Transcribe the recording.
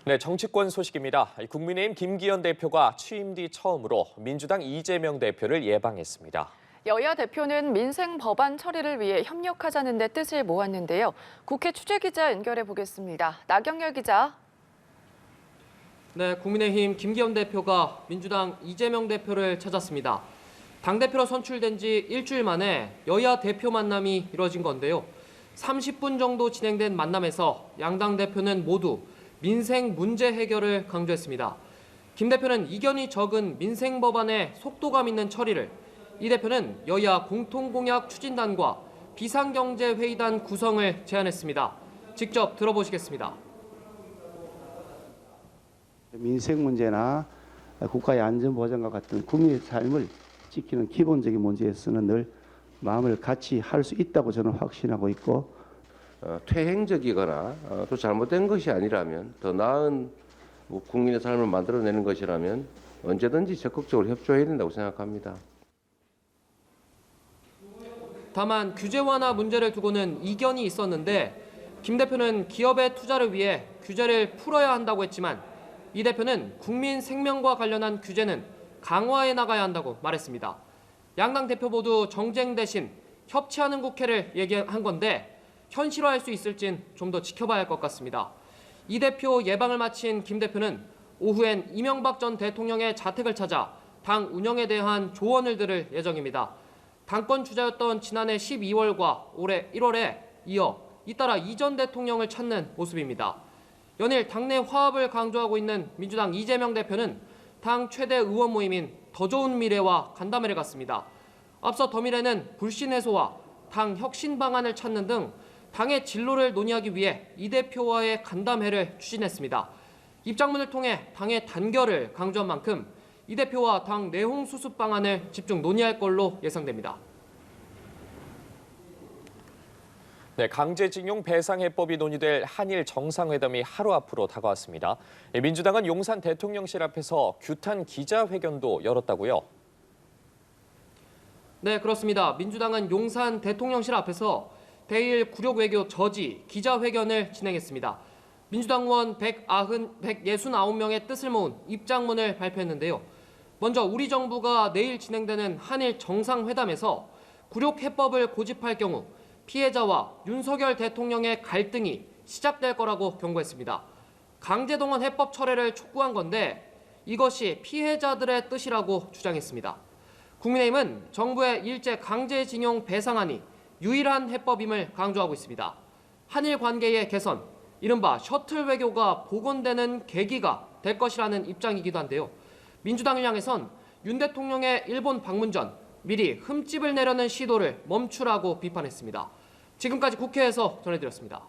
네, 정치권 소식입니다. 국민의힘 김기현 대표가 취임 뒤 처음으로 민주당 이재명 대표를 예방했습니다. 여야 대표는 민생 법안 처리를 위해 협력하자는 데 뜻을 모았는데요. 국회 취재기자 연결해 보겠습니다. 나경열 기자. 네, 국민의힘 김기현 대표가 민주당 이재명 대표를 찾았습니다. 당대표로 선출된 지 일주일 만에 여야 대표 만남이 이뤄진 건데요. 30분 정도 진행된 만남에서 양당 대표는 모두 민생 문제 해결을 강조했습니다. 김 대표는 이견이 적은 민생 법안의 속도감 있는 처리를, 이 대표는 여야 공통공약 추진단과 비상경제회의단 구성을 제안했습니다. 직접 들어보시겠습니다. 민생 문제나 국가의 안전 보장과 같은 국민의 삶을 지키는 기본적인 문제에서는 늘 마음을 같이 할 수 있다고 저는 확신하고 있고, 퇴행적이거나 또 잘못된 것이 아니라면 더 나은 국민의 삶을 만들어내는 것이라면 언제든지 적극적으로 협조해야 된다고 생각합니다. 다만 규제 완화 문제를 두고는 이견이 있었는데 김 대표는 기업의 투자를 위해 규제를 풀어야 한다고 했지만 이 대표는 국민 생명과 관련한 규제는 강화해 나가야 한다고 말했습니다. 양당 대표 모두 정쟁 대신 협치하는 국회를 얘기한 건데 현실화할 수 있을진 좀 더 지켜봐야 할 것 같습니다. 이 대표 예방을 마친 김 대표는 오후엔 이명박 전 대통령의 자택을 찾아 당 운영에 대한 조언을 들을 예정입니다. 당권 주자였던 지난해 12월과 올해 1월에 이어 잇따라 이 전 대통령을 찾는 모습입니다. 연일 당내 화합을 강조하고 있는 민주당 이재명 대표는 당 최대 의원 모임인 더 좋은 미래와 간담회를 갔습니다. 앞서 더미래는 불신 해소와 당 혁신 방안을 찾는 등 당의 진로를 논의하기 위해 이 대표와의 간담회를 추진했습니다. 입장문을 통해 당의 단결을 강조한 만큼 이 대표와 당 내홍 수습 방안을 집중 논의할 걸로 예상됩니다. 네, 강제징용 배상해법이 논의될 한일 정상회담이 하루 앞으로 다가왔습니다. 민주당은 용산 대통령실 앞에서 규탄 기자회견도 열었다고요? 네, 그렇습니다. 민주당은 용산 대통령실 앞에서 대일 굴욕 외교 저지 기자회견을 진행했습니다. 민주당 의원 169명의 뜻을 모은 입장문을 발표했는데요. 먼저 우리 정부가 내일 진행되는 한일 정상회담에서 굴욕 해법을 고집할 경우 피해자와 윤석열 대통령의 갈등이 시작될 거라고 경고했습니다. 강제동원 해법 철회를 촉구한 건데 이것이 피해자들의 뜻이라고 주장했습니다. 국민의힘은 정부의 일제 강제징용 배상안이 유일한 해법임을 강조하고 있습니다. 한일 관계의 개선, 이른바 셔틀 외교가 복원되는 계기가 될 것이라는 입장이기도 한데요. 민주당을 향해선 윤 대통령의 일본 방문 전 미리 흠집을 내려는 시도를 멈추라고 비판했습니다. 지금까지 국회에서 전해드렸습니다.